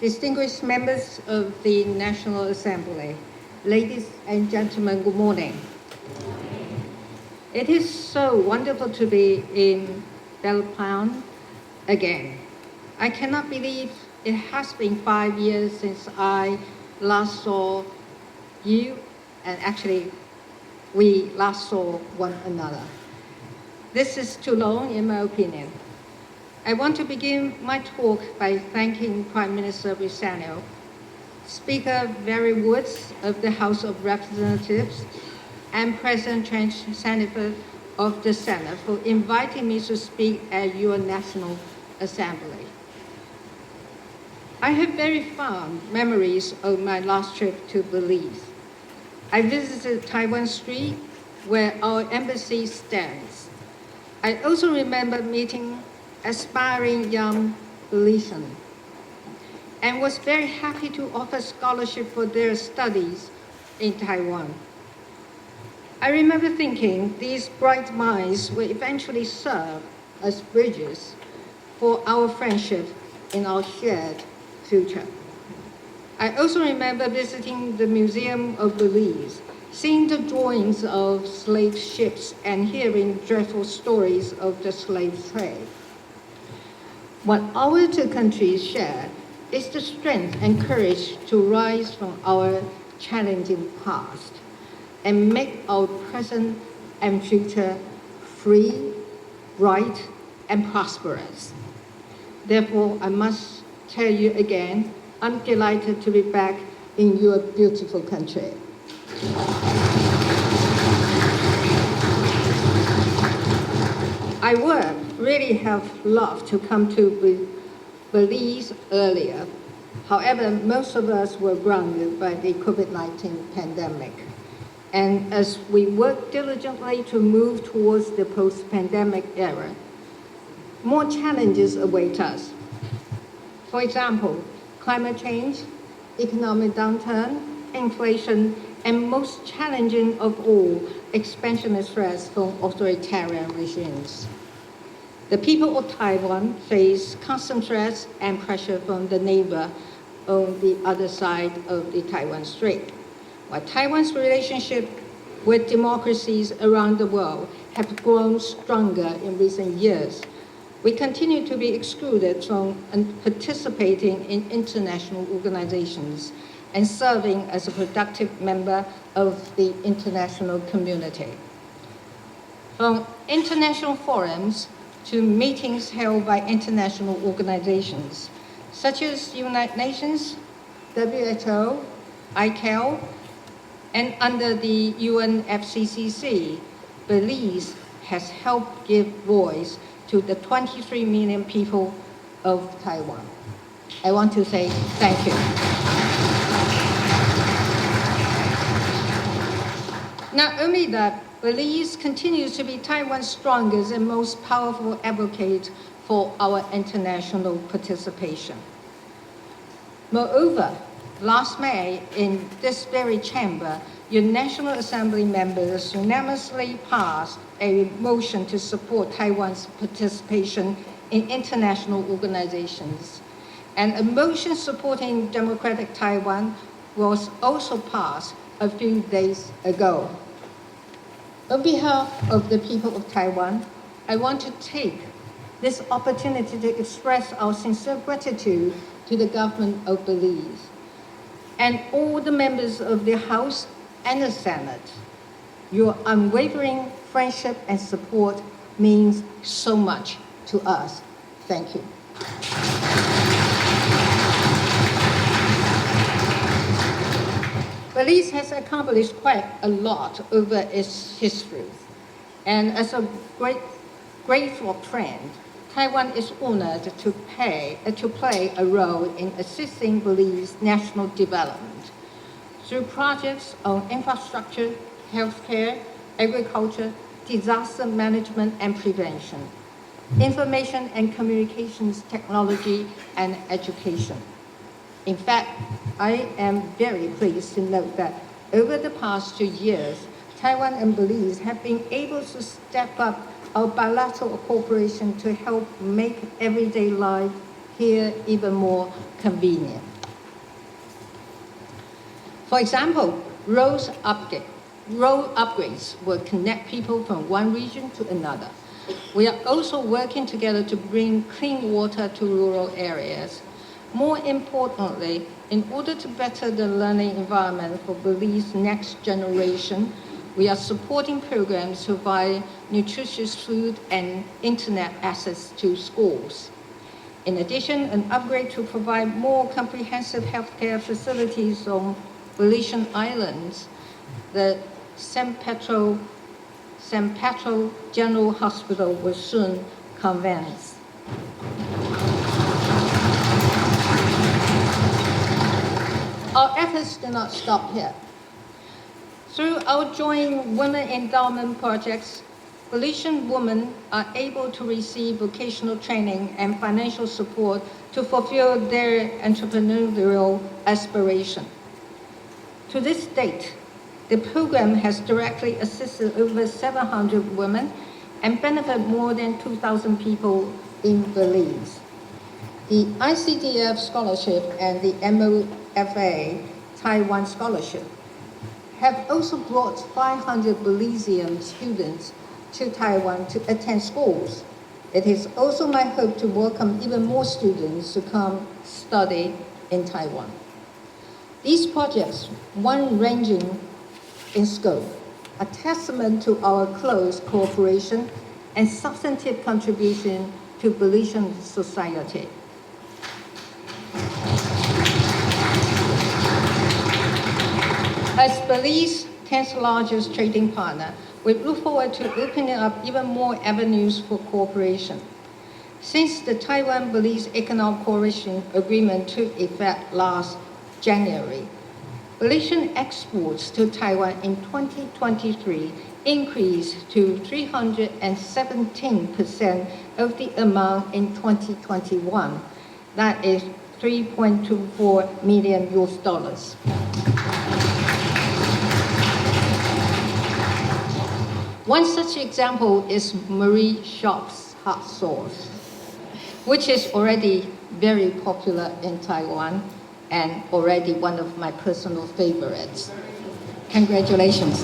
distinguished members of the National Assembly, ladies and gentlemen, good morning. It is so wonderful to be in Belplan again. I cannot believe it has been 5 years since I last saw you, and actually we last saw one another. This is too long, in my opinion. I want to begin my talk by thanking Prime Minister Briceño, Speaker Barry Woods of the House of Representatives, and President Trent Sanford of the Senate for inviting me to speak at your National Assembly. I have very fond memories of my last trip to Belize. I visited Taiwan Street, where our embassy stands. I also remember meeting aspiring young Belizeans and was very happy to offer scholarship for their studies in Taiwan. I remember thinking these bright minds will eventually serve as bridges for our friendship in our shared future. I also remember visiting the Museum of Belize, seeing the drawings of slave ships and hearing dreadful stories of the slave trade. What our two countries share is the strength and courage to rise from our challenging past and make our present and future free, bright, and prosperous. Therefore, I must tell you again, I'm delighted to be back in your beautiful country. I would really have loved to come to Belize earlier. However, most of us were grounded by the COVID-19 pandemic. And as we work diligently to move towards the post-pandemic era, more challenges await us. For example, climate change, economic downturn, inflation, and most challenging of all, expansionist threats from authoritarian regimes. The people of Taiwan face constant threats and pressure from the neighbor on the other side of the Taiwan Strait. While Taiwan's relationship with democracies around the world have grown stronger in recent years, we continue to be excluded from participating in international organizations and serving as a productive member of the international community. From international forums to meetings held by international organizations, such as United Nations, WHO, ICAO, and under the UNFCCC, Belize has helped give voice to the 23 million people of Taiwan. I want to say thank you. Not only that, Belize continues to be Taiwan's strongest and most powerful advocate for our international participation. Moreover, last May, in this very chamber, your National Assembly members unanimously passed a motion to support Taiwan's participation in international organizations. And a motion supporting democratic Taiwan was also passed a few days ago. On behalf of the people of Taiwan, I want to take this opportunity to express our sincere gratitude to the government of Belize and all the members of the House and the Senate. Your unwavering friendship and support means so much to us. Thank you. Belize has accomplished quite a lot over its history. And as a grateful friend, Taiwan is honored to play a role in assisting Belize's national development through projects on infrastructure, healthcare, agriculture, disaster management and prevention, information and communications technology, and education. In fact, I am very pleased to note that over the past 2 years, Taiwan and Belize have been able to step up our bilateral cooperation to help make everyday life here even more convenient. For example, road upgrades will connect people from one region to another. We are also working together to bring clean water to rural areas. More importantly, in order to better the learning environment for Belize's next generation, we are supporting programs to provide nutritious food and internet access to schools. In addition, an upgrade to provide more comprehensive healthcare facilities on Belizean Islands, the San Pedro General Hospital will soon commence. Our efforts do not stop here. Through our joint women endowment projects, Belizean women are able to receive vocational training and financial support to fulfill their entrepreneurial aspiration. To this date, the program has directly assisted over 700 women and benefited more than 2,000 people in Belize. The ICDF scholarship and the MOFA Taiwan scholarship have also brought 500 Belizean students to Taiwan to attend schools. It is also my hope to welcome even more students to come study in Taiwan. These projects, one ranging in scope, a testament to our close cooperation and substantive contribution to Belizean society. As Belize's 10th largest trading partner, we look forward to opening up even more avenues for cooperation. Since the Taiwan-Belize Economic Cooperation Agreement took effect last January, Belizean exports to Taiwan in 2023 increased to 317% of the amount in 2021. That is $3.24 million. One such example is Marie Shop's hot sauce, which is already very popular in Taiwan and already one of my personal favorites. Congratulations.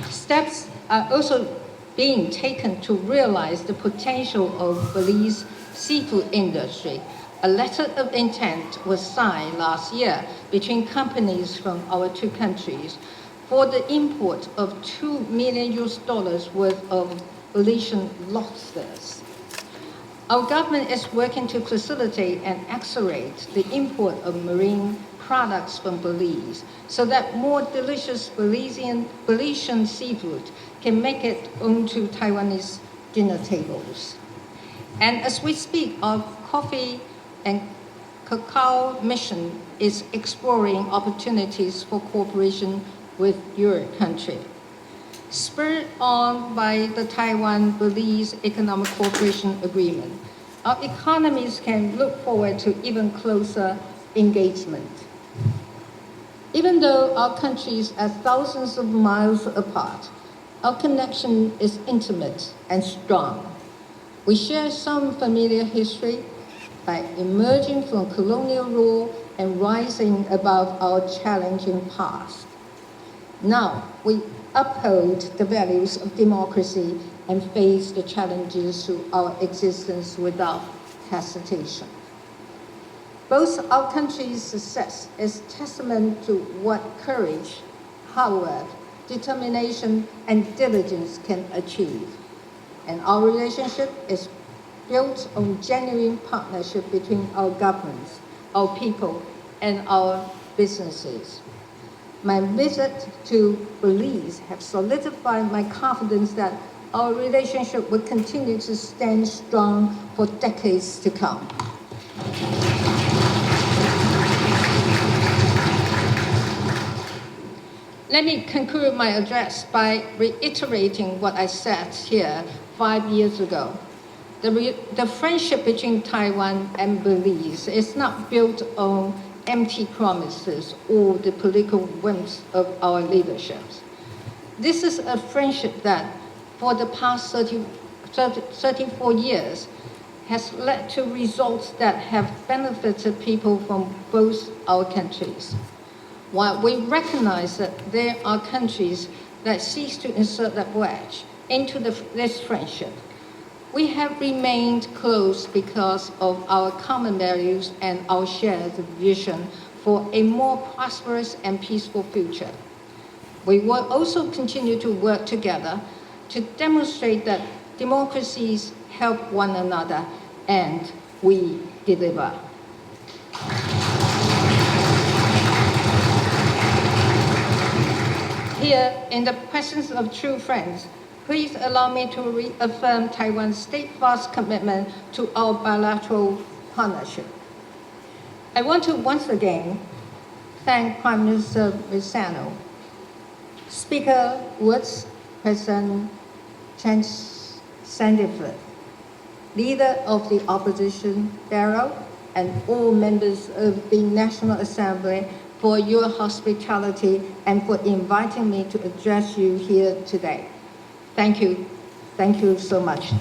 Steps are also being taken to realize the potential of Belize's seafood industry. A letter of intent was signed last year between companies from our two countries for the import of $2 million worth of Belizean lobsters. Our government is working to facilitate and accelerate the import of marine products from Belize so that more delicious Belizean seafood can make it onto Taiwanese dinner tables. And as we speak, our coffee and cacao mission is exploring opportunities for cooperation with your country. Spurred on by the Taiwan-Belize Economic Cooperation Agreement, our economies can look forward to even closer engagement. Even though our countries are thousands of miles apart, our connection is intimate and strong. We share some familiar history by emerging from colonial rule and rising above our challenging past. Now, we uphold the values of democracy and face the challenges to our existence without hesitation. Both our countries' success is testament to what courage, hard work, determination, and diligence can achieve. And our relationship is built on genuine partnership between our governments, our people, and our businesses. My visit to Belize has solidified my confidence that our relationship will continue to stand strong for decades to come. Let me conclude my address by reiterating what I said here 5 years ago. The friendship between Taiwan and Belize is not built on empty promises or the political whims of our leaderships. This is a friendship that, for the past 34 years, has led to results that have benefited people from both our countries. While we recognize that there are countries that seek to insert that wedge into this friendship, we have remained close because of our common values and our shared vision for a more prosperous and peaceful future. We will also continue to work together to demonstrate that democracies help one another and we deliver. Here, in the presence of true friends, please allow me to reaffirm Taiwan's steadfast commitment to our bilateral partnership. I want to once again thank Prime Minister Lozano, Speaker Woods, President Chen Sandiford, Leader of the Opposition, Barrow, and all members of the National Assembly for your hospitality and for inviting me to address you here today. Thank you. Thank you so much.